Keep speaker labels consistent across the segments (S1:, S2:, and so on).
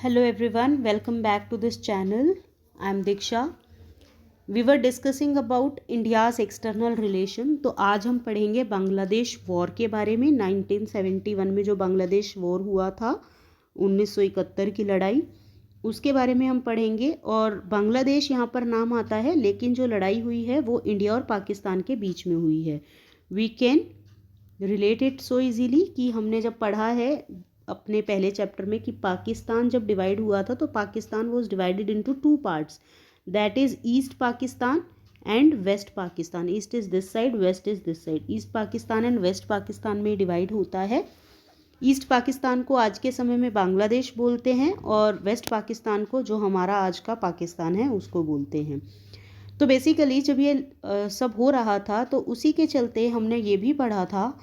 S1: Hello everyone, welcome back to this channel. I am Diksha. We were discussing about India's external relation. तो आज हम पढ़ेंगे Bangladesh war के बारे में। 1971 में जो बांग्लादेश वॉर हुआ था, 1971 की लड़ाई, उसके बारे में हम पढ़ेंगे। और बांग्लादेश यहाँ पर नाम आता है, लेकिन जो लड़ाई हुई है वो इंडिया और पाकिस्तान के बीच में हुई है। We can relate it so easily कि हमने जब पढ़ा है अपने पहले चैप्टर में कि पाकिस्तान जब डिवाइड हुआ था तो Pakistan was divided into two parts, that is east Pakistan and west Pakistan. East is this side, west is this side. East Pakistan and west Pakistan में डिवाइड होता है। ईस्ट पाकिस्तान को आज के समय में बांग्लादेश बोलते हैं और वेस्ट पाकिस्तान को, जो हमारा आज का पाकिस्तान है, उसको बोलते हैं। तो बेसिकली जब ये सब हो रहा था तो उसी के चलते हमने ये भी पढ़ा था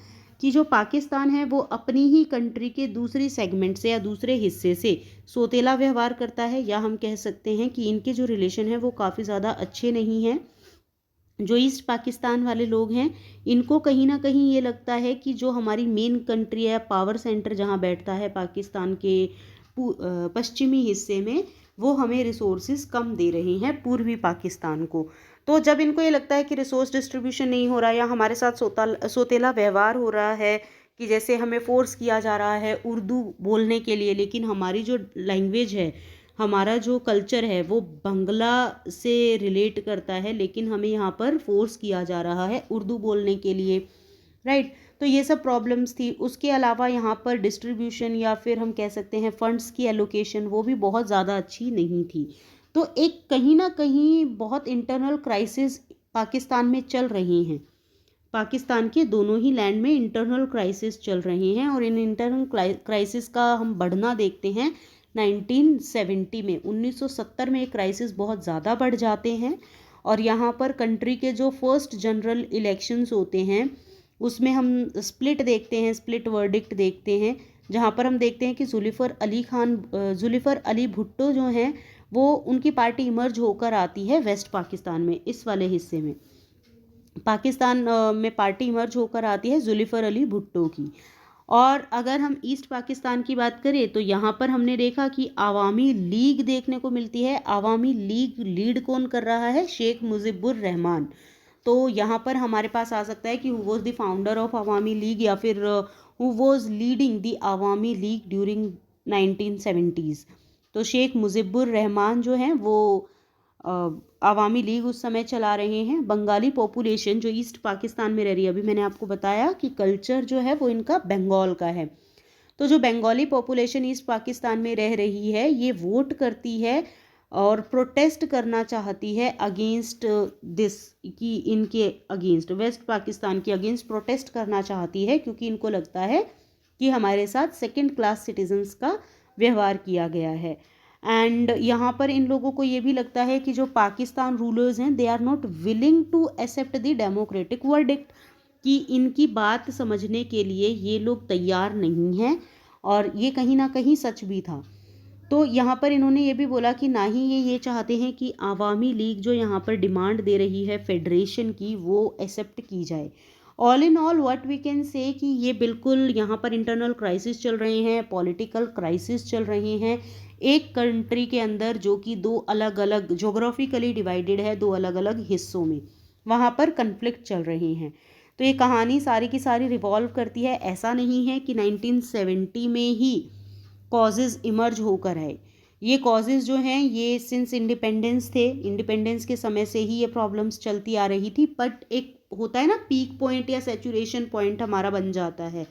S1: कि जो पाकिस्तान है वो अपनी ही कंट्री के दूसरी सेगमेंट से या दूसरे हिस्से से सौतेला व्यवहार करता है, या हम कह सकते हैं कि इनके जो रिलेशन है वो काफ़ी ज़्यादा अच्छे नहीं हैं। जो ईस्ट पाकिस्तान वाले लोग हैं, इनको कहीं ना कहीं ये लगता है कि जो हमारी मेन कंट्री है, पावर सेंटर जहाँ बैठता है पाकिस्तान के पश्चिमी हिस्से में, वो हमें रिसोर्सेज कम दे रहे हैं पूर्वी पाकिस्तान को। तो जब इनको ये लगता है कि रिसोर्स डिस्ट्रीब्यूशन नहीं हो रहा या हमारे साथ सौतेला व्यवहार हो रहा है, कि जैसे हमें फोर्स किया जा रहा है उर्दू बोलने के लिए, लेकिन हमारी जो लैंग्वेज है, हमारा जो कल्चर है वो बंगला से रिलेट करता है, लेकिन हमें यहाँ पर फोर्स किया जा रहा है उर्दू बोलने के लिए, राइट। तो ये सब प्रॉब्लम्स थी। उसके अलावा यहाँ पर डिस्ट्रीब्यूशन या फिर हम कह सकते हैं फंड्स की एलोकेशन, वो भी बहुत ज़्यादा अच्छी नहीं थी। तो एक कहीं ना कहीं बहुत इंटरनल क्राइसिस पाकिस्तान में चल रही हैं। पाकिस्तान के दोनों ही लैंड में इंटरनल क्राइसिस चल रहे हैं, और इन इंटरनल क्राइसिस का हम बढ़ना देखते हैं 1970 में। 1970 में एक क्राइसिस बहुत ज़्यादा बढ़ जाते हैं, और यहाँ पर कंट्री के जो फर्स्ट जनरल इलेक्शंस होते हैं उसमें हम स्प्लिट देखते हैं, स्प्लिट वर्डिक्ट देखते हैं, जहाँ पर हम देखते हैं कि जुल्फिकार अली भुट्टो जो हैं, वो उनकी पार्टी इमर्ज होकर आती है वेस्ट पाकिस्तान में, इस वाले हिस्से में पाकिस्तान में पार्टी इमर्ज होकर आती है जुल्फिकार अली भुट्टो की। और अगर हम ईस्ट पाकिस्तान की बात करें तो यहाँ पर हमने देखा कि आवामी लीग देखने को मिलती है। आवामी लीग लीड कौन कर रहा है? शेख मुजिबुर रहमान। तो यहाँ पर हमारे पास आ सकता है कि who was the founder of Awami league, या फिर who was leading the Awami league during 1970s। तो शेख मुजिबुर रहमान जो हैं वो आवामी लीग उस समय चला रहे हैं। बंगाली पॉपुलेशन जो ईस्ट पाकिस्तान में रह रही है, अभी मैंने आपको बताया कि कल्चर जो है वो इनका बंगाल का है। तो जो बंगाली पॉपुलेशन ईस्ट पाकिस्तान में रह रही है, ये वोट करती है और प्रोटेस्ट करना चाहती है अगेंस्ट दिस, कि इनके अगेंस्ट, वेस्ट पाकिस्तान के अगेंस्ट प्रोटेस्ट करना चाहती है, क्योंकि इनको लगता है कि हमारे साथ सेकंड क्लास सिटीजन्स का व्यवहार किया गया है। एंड यहाँ पर इन लोगों को ये भी लगता है कि जो पाकिस्तान रूलर्स हैं, they are not willing to accept the democratic verdict, कि इनकी बात समझने के लिए ये लोग तैयार नहीं हैं। और ये कहीं ना कहीं सच भी था। तो यहाँ पर इन्होंने ये भी बोला कि ना ही ये चाहते हैं कि आवामी लीग जो यहाँ पर डिमांड दे रही है फेडरेशन की, वो एक्सेप्ट की जाए। All in all what we can say कि ये बिल्कुल यहाँ पर इंटरनल क्राइसिस चल रहे हैं, पॉलिटिकल क्राइसिस चल रहे हैं एक कंट्री के अंदर, जो कि दो अलग अलग जोग्राफिकली डिवाइडेड है, दो अलग अलग हिस्सों में वहाँ पर कन्फ्लिक्ट चल रहे हैं। तो ये कहानी सारी की सारी रिवॉल्व करती है। ऐसा नहीं है कि 1970 में ही कॉजेज़ इमर्ज होकर आए। ये कॉजेज़ जो हैं ये सिंस इंडिपेंडेंस थे, इंडिपेंडेंस के समय से ही ये प्रॉब्लम्स चलती आ रही थी। बट एक होता है ना पीक पॉइंट या सैचुरेशन पॉइंट हमारा बन जाता है।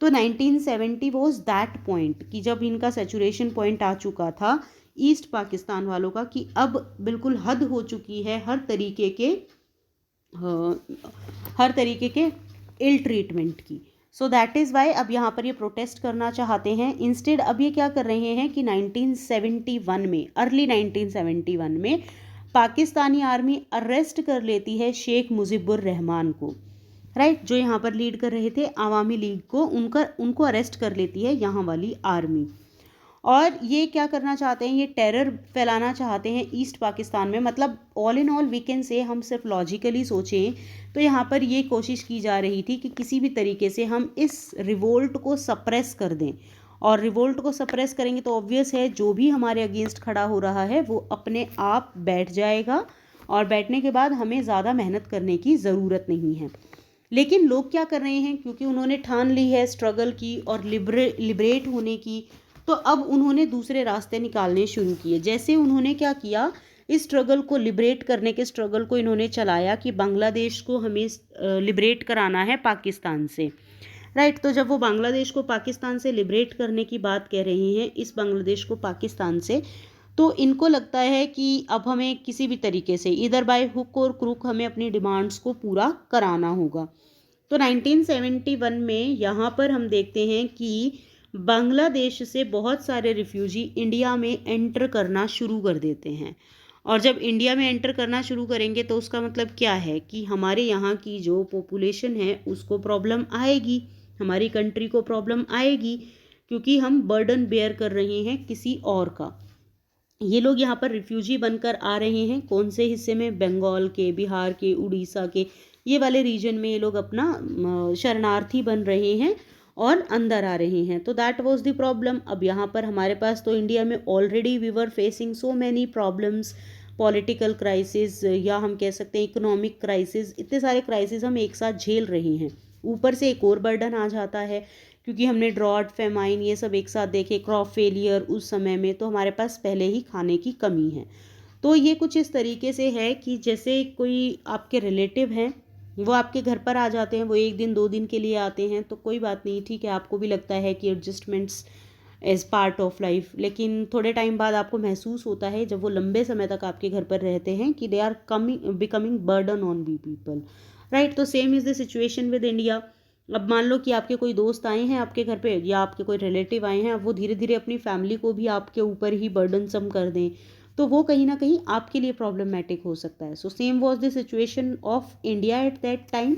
S1: तो 1970 वॉज दैट पॉइंट, कि जब इनका सैचुरेशन पॉइंट आ चुका था ईस्ट पाकिस्तान वालों का, कि अब बिल्कुल हद हो चुकी है हर तरीके के इल ट्रीटमेंट की। सो दैट इज़ वाई अब यहाँ पर ये प्रोटेस्ट करना चाहते हैं। इंस्टेड अब ये क्या कर रहे हैं कि 1971 में, अर्ली 1971 में पाकिस्तानी आर्मी अरेस्ट कर लेती है शेख मुजिबुर रहमान को, राइट, जो यहाँ पर लीड कर रहे थे आवामी लीग को, उनको अरेस्ट कर लेती है यहाँ वाली आर्मी। और ये क्या करना चाहते हैं? ये टेरर फैलाना चाहते हैं ईस्ट पाकिस्तान में। मतलब all in all we can say, हम सिर्फ लॉजिकली सोचें तो यहाँ पर ये कोशिश की जा रही थी कि किसी भी तरीके से हम इस रिवोल्ट को सप्रेस कर दें और रिवोल्ट को सप्रेस करेंगे तो ऑब्वियस है जो भी हमारे अगेंस्ट खड़ा हो रहा है वो अपने आप बैठ जाएगा, और बैठने के बाद हमें ज़्यादा मेहनत करने की ज़रूरत नहीं है। लेकिन लोग क्या कर रहे हैं, क्योंकि उन्होंने ठान ली है स्ट्रगल की और लिबरेट होने की, तो अब उन्होंने दूसरे रास्ते निकालने शुरू किए। जैसे उन्होंने क्या किया, इस स्ट्रगल को लिबरेट करने के स्ट्रगल को इन्होंने चलाया कि बांग्लादेश को हमें लिबरेट कराना है पाकिस्तान से, राइट। तो जब वो बांग्लादेश को पाकिस्तान से लिबरेट करने की बात कह रहे हैं, इस बांग्लादेश को पाकिस्तान से, तो इनको लगता है कि अब हमें किसी भी तरीके से इधर बाय हुक और क्रूक हमें अपनी डिमांड्स को पूरा कराना होगा। तो 1971 में यहाँ पर हम देखते हैं कि बांग्लादेश से बहुत सारे रिफ्यूजी इंडिया में एंटर करना शुरू कर देते हैं। और जब इंडिया में एंटर करना शुरू करेंगे तो उसका मतलब क्या है कि हमारे यहाँ की जो पॉपुलेशन है उसको प्रॉब्लम आएगी, हमारी कंट्री को प्रॉब्लम आएगी, क्योंकि हम बर्डन बेयर कर रहे हैं किसी और का। ये लोग यहाँ पर रिफ्यूजी बनकर आ रहे हैं, कौन से हिस्से में, बंगाल के, बिहार के, उड़ीसा के, ये वाले रीजन में ये लोग अपना शरणार्थी बन रहे हैं और अंदर आ रहे हैं। तो दैट वाज द प्रॉब्लम। अब यहाँ पर हमारे पास तो इंडिया में already we were facing so many problems, political crisis या हम कह सकते हैं इकोनॉमिक क्राइसिस, इतने सारे क्राइसिस हम एक साथ झेल रहे हैं। ऊपर से एक और बर्डन आ जाता है क्योंकि हमने ड्रॉट, फेमाइन ये सब एक साथ देखे, क्रॉप फेलियर उस समय में, तो हमारे पास पहले ही खाने की कमी है। तो ये कुछ इस तरीके से है कि जैसे कोई आपके रिलेटिव हैं, वो आपके घर पर आ जाते हैं, वो 1 दिन 2 दिन के लिए आते हैं, तो कोई बात नहीं, ठीक है, आपको भी लगता है कि adjustments as part of life. लेकिन थोड़े टाइम बाद आपको महसूस होता है जब वो लंबे समय तक आपके घर पर रहते हैं कि they are becoming burden on we people, right. तो same is the situation with India. अब मान लो कि आपके कोई दोस्त आए हैं आपके घर पे, या आपके कोई रिलेटिव आए हैं, अब वो धीरे धीरे अपनी फैमिली को भी आपके ऊपर ही बर्डनसम कर दें, तो वो कहीं ना कहीं आपके लिए प्रॉब्लमेटिक हो सकता है। So same was the situation of India at that time.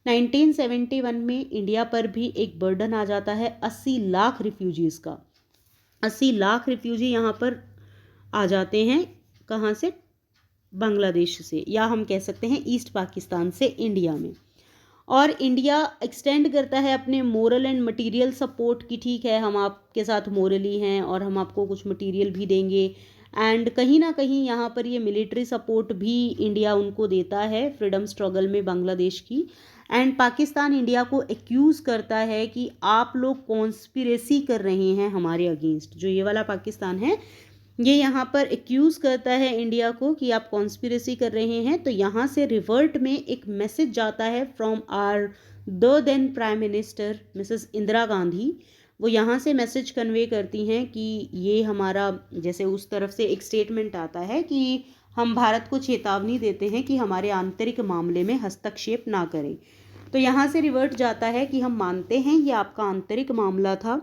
S1: 1971 में इंडिया पर भी एक बर्डन आ जाता है 80 लाख रिफ्यूजीज़ का। 80 लाख रिफ्यूजी यहाँ पर आ जाते हैं, कहाँ से, बांग्लादेश से, या हम कह सकते हैं ईस्ट पाकिस्तान से इंडिया में। और इंडिया एक्सटेंड करता है अपने मोरल एंड मटेरियल सपोर्ट की, ठीक है, हम आपके साथ मोरली हैं और हम आपको कुछ मटेरियल भी देंगे, एंड कहीं ना कहीं यहाँ पर ये मिलिट्री सपोर्ट भी इंडिया उनको देता है फ्रीडम स्ट्रगल में बांग्लादेश की। एंड पाकिस्तान इंडिया को एक्यूज़ करता है कि आप लोग कॉन्स्पिरेसी कर रहे हैं हमारे अगेंस्ट। जो ये वाला पाकिस्तान है ये यहाँ पर एक्यूज़ करता है इंडिया को कि आप कॉन्स्पिरेसी कर रहे हैं। तो यहाँ से रिवर्ट में एक मैसेज जाता है from our the then prime minister Mrs Indira Gandhi. वो यहाँ से मैसेज कन्वे करती हैं कि ये हमारा, जैसे उस तरफ से एक स्टेटमेंट आता है कि हम भारत को चेतावनी देते हैं कि हमारे आंतरिक मामले में हस्तक्षेप ना करें। तो यहाँ से रिवर्ट जाता है कि हम मानते हैं ये आपका आंतरिक मामला था,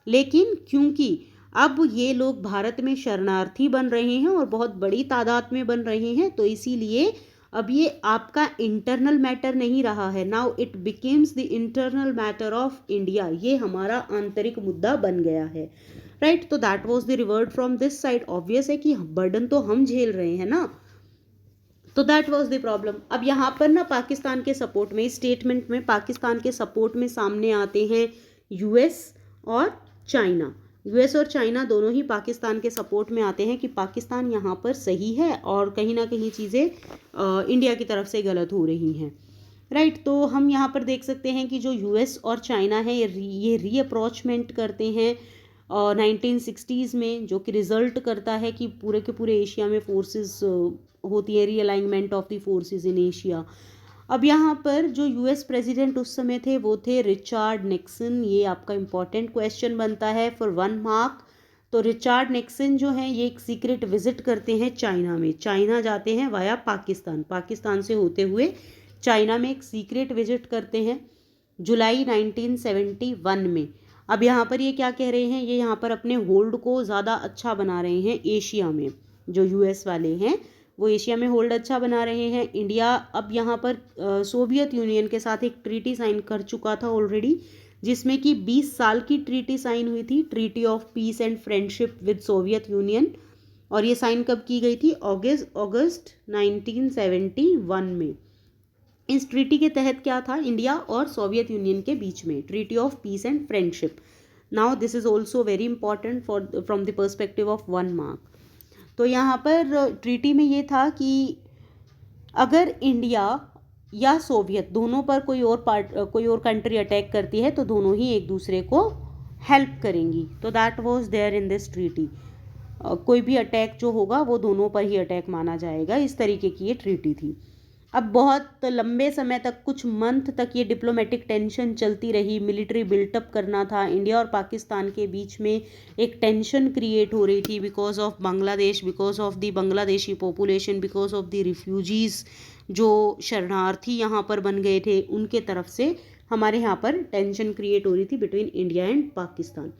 S1: लेकिन क्योंकि अब ये लोग भारत में शरणार्थी बन रहे हैं और बहुत बड़ी तादाद में बन रहे हैं, तो इसीलिए अब ये आपका इंटरनल मैटर नहीं रहा है, now it becomes the internal matter of India, ये हमारा आंतरिक मुद्दा बन गया है, राइट। तो that was the revert from this side. Obvious है कि बर्डन तो हम झेल रहे हैं ना, तो दैट वाज द प्रॉब्लम। अब यहाँ पर ना पाकिस्तान के सपोर्ट में, स्टेटमेंट में पाकिस्तान के सपोर्ट में सामने आते हैं यूएस और चाइना। यूएस और चाइना दोनों ही पाकिस्तान के सपोर्ट में आते हैं कि पाकिस्तान यहाँ पर सही है और कहीं ना कहीं चीज़ें इंडिया की तरफ से गलत हो रही हैं, राइट। तो हम यहाँ पर देख सकते हैं कि जो यूएस और चाइना है ये रीअप्रोचमेंट करते हैं 1960s में, जो कि रिजल्ट करता है कि पूरे के पूरे एशिया में फोर्सेस होती है, realignment of the forces in Asia. अब यहाँ पर जो यूएस प्रेसिडेंट उस समय थे वो थे रिचर्ड निक्सन। ये आपका इंपॉर्टेंट क्वेश्चन बनता है फॉर 1 मार्क। तो रिचर्ड निक्सन जो हैं ये एक सीक्रेट विजिट करते हैं चाइना में, चाइना जाते हैं वाया पाकिस्तान, पाकिस्तान से होते हुए चाइना में एक सीक्रेट विजिट करते हैं जुलाई 1971 में। अब यहाँ पर ये क्या कह रहे हैं, ये यहाँ पर अपने होल्ड को ज़्यादा अच्छा बना रहे हैं एशिया में। जो यूएस वाले हैं वो एशिया में होल्ड अच्छा बना रहे हैं। इंडिया अब यहाँ पर सोवियत यूनियन के साथ एक ट्रीटी साइन कर चुका था ऑलरेडी, जिसमें कि 20 साल की ट्रीटी साइन हुई थी, treaty of peace and friendship with Soviet union. और ये साइन कब की गई थी, अगस्त 1971 में। इस ट्रीटी के तहत क्या था, इंडिया और सोवियत यूनियन के बीच में treaty of peace and friendship. Now this is also very important from the perspective of 1 mark. तो यहाँ पर ट्रीटी में ये था कि अगर इंडिया या सोवियत दोनों पर कोई और कंट्री अटैक करती है तो दोनों ही एक दूसरे को हेल्प करेंगी। तो that was there in this treaty. कोई भी अटैक जो होगा वो दोनों पर ही अटैक माना जाएगा, इस तरीके की ये ट्रीटी थी। अब बहुत लंबे समय तक, कुछ मंथ तक ये डिप्लोमेटिक टेंशन चलती रही, मिलिट्री बिल्टअप करना था। इंडिया और पाकिस्तान के बीच में एक टेंशन क्रिएट हो रही थी because of Bangladesh, because of the Bangladeshi population, because of the refugees जो शरणार्थी यहाँ पर बन गए थे, उनके तरफ से हमारे यहाँ पर टेंशन क्रिएट हो रही थी बिटवीन इंडिया एंड पाकिस्तान।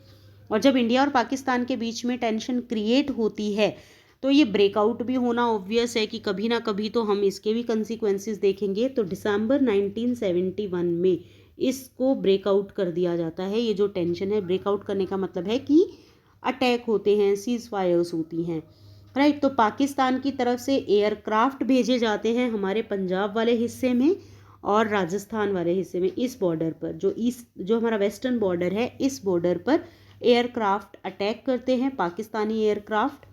S1: और जब इंडिया और पाकिस्तान के बीच में टेंशन क्रिएट होती है तो ये ब्रेकआउट भी होना ऑब्वियस है कि कभी ना कभी तो हम इसके भी कंसिक्वेंसेस देखेंगे। तो दिसंबर 1971 में इसको ब्रेकआउट कर दिया जाता है। ये जो टेंशन है, ब्रेकआउट करने का मतलब है कि अटैक होते हैं, सीज फायर्स होती हैं, राइट। तो पाकिस्तान की तरफ से एयरक्राफ्ट भेजे जाते हैं हमारे पंजाब वाले हिस्से में और राजस्थान वाले हिस्से में। इस बॉर्डर पर जो हमारा वेस्टर्न बॉर्डर है, इस बॉर्डर पर एयरक्राफ्ट अटैक करते हैं, पाकिस्तानी एयरक्राफ्ट।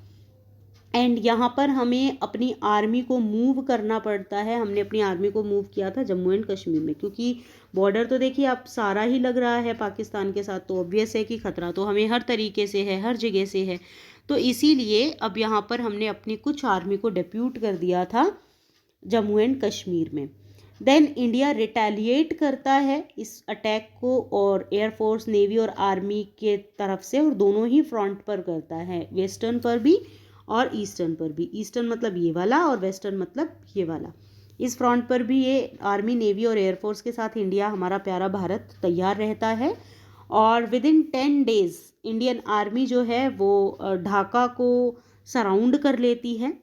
S1: एंड यहाँ पर हमें अपनी आर्मी को मूव करना पड़ता है। हमने अपनी आर्मी को मूव किया था जम्मू एंड कश्मीर में, क्योंकि बॉर्डर तो देखिए अब सारा ही लग रहा है पाकिस्तान के साथ, तो ऑब्वियस है कि खतरा तो हमें हर तरीके से है, हर जगह से है। तो इसीलिए अब यहाँ पर हमने अपनी कुछ आर्मी को डिप्यूट कर दिया था जम्मू एंड कश्मीर में। देन इंडिया रिटेलिएट करता है इस अटैक को, और एयरफोर्स, नेवी और आर्मी के तरफ से, और दोनों ही फ्रंट पर करता है, वेस्टर्न पर भी और ईस्टर्न पर भी। ईस्टर्न मतलब ये वाला और वेस्टर्न मतलब ये वाला। इस फ्रंट पर भी ये आर्मी, नेवी और एयरफोर्स के साथ इंडिया, हमारा प्यारा भारत, तैयार रहता है। और with in 10 days Indian army जो है वो ढाका को सराउंड कर लेती है।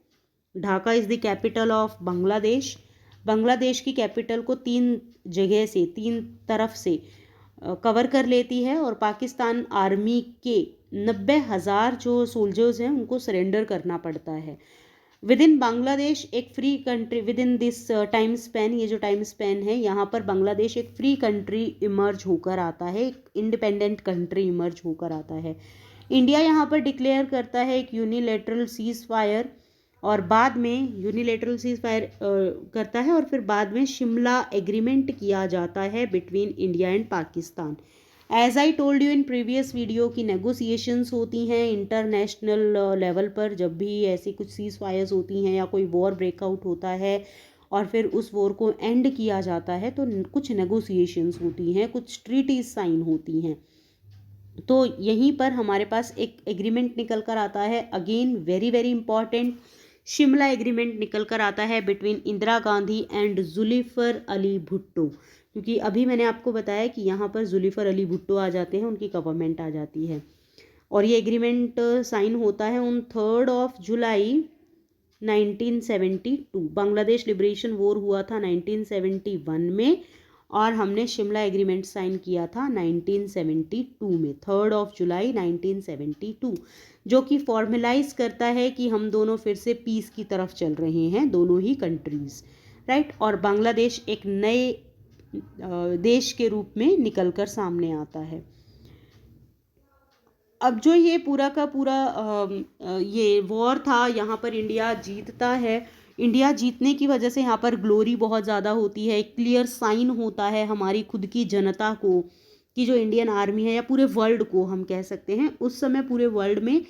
S1: Dhaka is the capital of Bangladesh. Bangladesh की कैपिटल को 3 जगह से, 3 तरफ से कवर कर लेती है, और पाकिस्तान आर्मी के 90,000 जो सोल्जर्स हैं उनको सरेंडर करना पड़ता है। विद इन बांग्लादेश एक free country, with in this time span, ये जो टाइम स्पैन है यहाँ पर बांग्लादेश एक फ्री कंट्री इमर्ज होकर आता है, एक इंडिपेंडेंट कंट्री इमर्ज होकर आता है। इंडिया यहाँ पर डिक्लेयर करता है एक यूनिलेटरल सीज फायर, और बाद में यूनिलेटरल सीज फायर करता है, और फिर बाद में शिमला एग्रीमेंट किया जाता है between India and Pakistan. As I told you in previous video की नेगोशिएशंस होती हैं इंटरनेशनल लेवल पर। जब भी ऐसी कुछ सीज फायर्स होती हैं या कोई वॉर ब्रेकआउट होता है और फिर उस वॉर को एंड किया जाता है, तो कुछ नेगोशिएशंस होती हैं, कुछ ट्रीटीज साइन होती हैं। तो यहीं पर हमारे पास एक एग्रीमेंट निकल कर आता है, again very very important, Shimla agreement निकल कर आता है बिटवीन इंदिरा गांधी एंड जुल्फिकार अली भुट्टो। क्योंकि अभी मैंने आपको बताया कि यहाँ पर जुल्फिकार अली भुट्टो आ जाते हैं, उनकी गवर्नमेंट आ जाती है, और ये एग्रीमेंट साइन होता है on 3 July 1972। Bangladesh liberation war हुआ था 1971 में, और हमने शिमला एग्रीमेंट साइन किया था 1972 में, 3 जुलाई 1972, जो कि फॉर्मलाइज करता है कि हम दोनों फिर से पीस की तरफ चल रहे हैं, दोनों ही कंट्रीज, राइट। और बांग्लादेश एक नए देश के रूप में निकलकर सामने आता है। अब जो ये पूरा का पूरा ये वॉर था, यहाँ पर इंडिया जीतता है। इंडिया जीतने की वजह से यहाँ पर ग्लोरी बहुत ज़्यादा होती है, एक क्लियर साइन होता है हमारी खुद की जनता को कि जो इंडियन आर्मी है, या पूरे वर्ल्ड को हम कह सकते हैं, उस समय पूरे वर्ल्ड में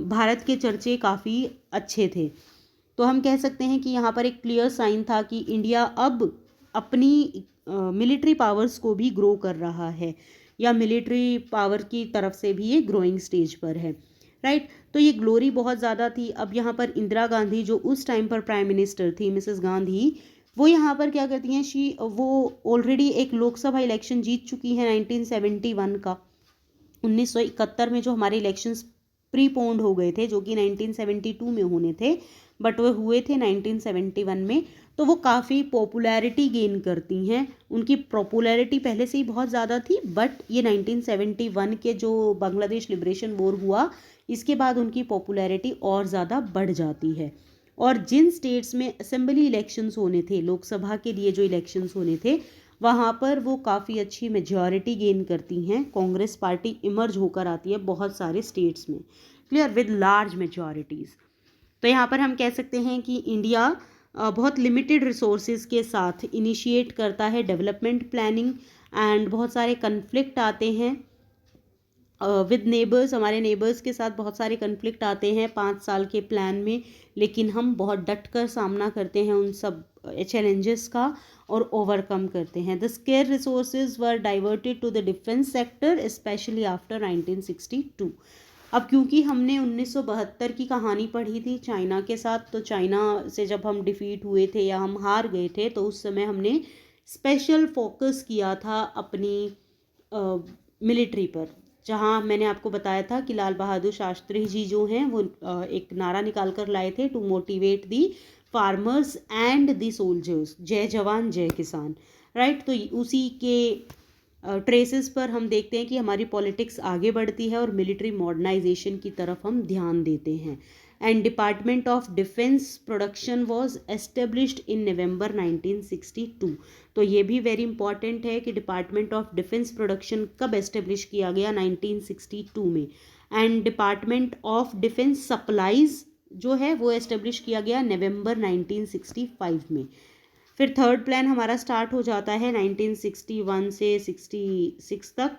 S1: भारत के चर्चे काफ़ी अच्छे थे। तो हम कह सकते हैं कि यहाँ पर एक क्लियर साइन था कि इंडिया अब अपनी मिलिट्री पावर्स को भी ग्रो कर रहा है, या मिलिट्री पावर की तरफ से भी ये ग्रोइंग स्टेज पर है, राइट। तो ये ग्लोरी बहुत ज़्यादा थी। अब यहाँ पर इंदिरा गांधी जो उस टाइम पर प्राइम मिनिस्टर थी, मिसेस गांधी, वो यहाँ पर क्या करती हैं, वो ऑलरेडी एक लोकसभा इलेक्शन जीत चुकी हैं 1971 का। 1971 में जो हमारे इलेक्शंस प्रीपोन्ड हो गए थे, जो कि 1972 में होने थे, बट वो हुए थे 1971 में। तो वो काफ़ी पॉपुलैरिटी गेन करती हैं, उनकी पॉपुलैरिटी पहले से ही बहुत ज़्यादा थी, बट ये 1971 के जो बांग्लादेश लिबरेशन वॉर हुआ, इसके बाद उनकी पॉपुलैरिटी और ज़्यादा बढ़ जाती है। और जिन स्टेट्स में असेंबली इलेक्शंस होने थे, लोकसभा के लिए जो इलेक्शंस होने थे, वहाँ पर वो काफ़ी अच्छी मेजॉरिटी गेन करती हैं, कांग्रेस पार्टी इमर्ज होकर आती है बहुत सारे स्टेट्स में, क्लियर, विद लार्ज मेजॉरिटीज़। तो यहाँ पर हम कह सकते हैं कि इंडिया बहुत लिमिटेड रिसोर्सेज के साथ इनिशिएट करता है डेवलपमेंट प्लानिंग, एंड बहुत सारे कन्फ्लिक्ट आते हैं विद नेबर्स, हमारे नेबर्स के साथ बहुत सारे कन्फ्लिक्ट आते हैं 5 साल के प्लान में, लेकिन हम बहुत डट कर सामना करते हैं उन सब चैलेंजेस का और ओवरकम करते हैं। The scarce resources were diverted to the defence sector specially after 1962। अब क्योंकि हमने 1972 की कहानी पढ़ी थी चाइना के साथ, तो चाइना से जब हम डिफीट हुए थे या हम हार गए थे, तो उस समय हमने स्पेशल फोकस किया था अपनी मिलिट्री पर, जहाँ मैंने आपको बताया था कि लाल बहादुर शास्त्री जी जो हैं वो एक नारा निकाल कर लाए थे, to motivate the farmers and the soldiers, जय जवान जय किसान, राइट। तो उसी के ट्रेसेस पर हम देखते हैं कि हमारी पॉलिटिक्स आगे बढ़ती है और मिलिट्री मॉडर्नाइजेशन की तरफ हम ध्यान देते हैं। And department of defence production was established in November 1962। तो ये भी वेरी इंपॉर्टेंट है कि डिपार्टमेंट ऑफ डिफेंस प्रोडक्शन कब एस्टेब्लिश किया गया, 1962 में। And department of defence supplies जो है वो एस्टेब्लिश किया गया नवंबर 1965 में। फिर थर्ड प्लान हमारा स्टार्ट हो जाता है 1961 से 66 तक।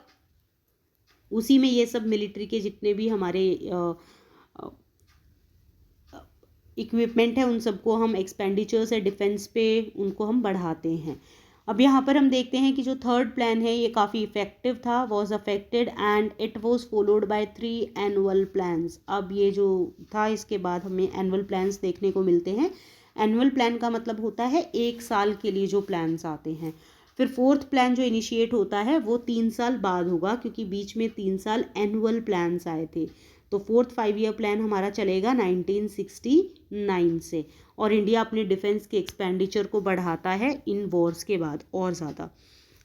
S1: उसी में ये सब मिलिट्री के जितने भी हमारे इक्विपमेंट है उन सबको हम एक्सपेंडिचर्स है डिफेंस पे उनको हम बढ़ाते हैं। अब यहाँ पर हम देखते हैं कि जो थर्ड प्लान है ये काफ़ी इफेक्टिव था, was affected and it was followed by 3 annual plans. अब ये जो था इसके बाद हमें एनुअल प्लान्स देखने को मिलते हैं। एनुअल प्लान का मतलब होता है 1 साल के लिए जो प्लान्स आते हैं। फिर फोर्थ प्लान जो इनिशिएट होता है वो 3 साल बाद होगा, क्योंकि बीच में 3 साल एनुअल प्लान्स आए थे। तो फोर्थ 5 ईयर प्लान हमारा चलेगा 1969 से, और इंडिया अपने डिफेंस के एक्सपेंडिचर को बढ़ाता है इन वॉर्स के बाद और ज़्यादा।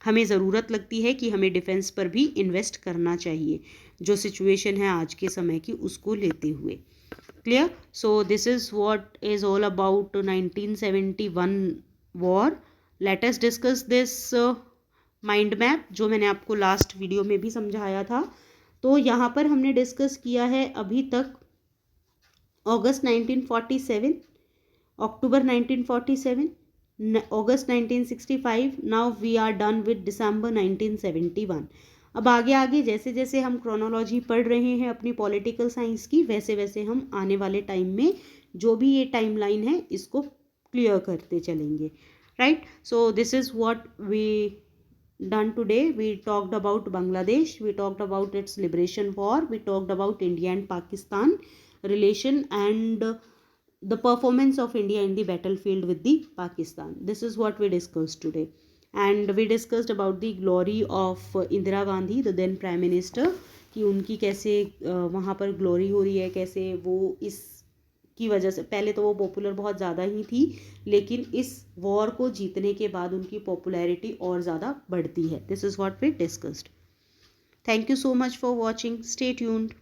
S1: हमें ज़रूरत लगती है कि हमें डिफेंस पर भी इन्वेस्ट करना चाहिए, जो सिचुएशन है आज के समय की उसको लेते हुए, clear. So this is what is all about 1971 war. Let us discuss this mind map, जो मैंने आपको लास्ट वीडियो में भी समझाया था। तो यहाँ पर हमने डिस्कस किया है अभी तक अगस्त 1947, अक्टूबर 1947, अगस्त 1965, now we are done with December 1971। अब आगे आगे जैसे जैसे हम क्रोनोलॉजी पढ़ रहे हैं अपनी पॉलिटिकल साइंस की, वैसे वैसे हम आने वाले टाइम में जो भी ये टाइमलाइन है इसको क्लियर करते चलेंगे, right. So this is what we done today. We talked about Bangladesh, we talked about its liberation war, we talked about India and Pakistan relation, and the performance of India in the battlefield with the Pakistan. This is what we discussed today. And we discussed about the glory of Indira Gandhi, the then prime minister, कि उनकी कैसे वहाँ पर glory हो रही है, कैसे वो इस की वजह से, पहले तो वो पॉपुलर बहुत ज़्यादा ही थी, लेकिन इस वॉर को जीतने के बाद उनकी पॉपुलैरिटी और ज़्यादा बढ़ती है। This is what we discussed. Thank you so much for watching, stay tuned.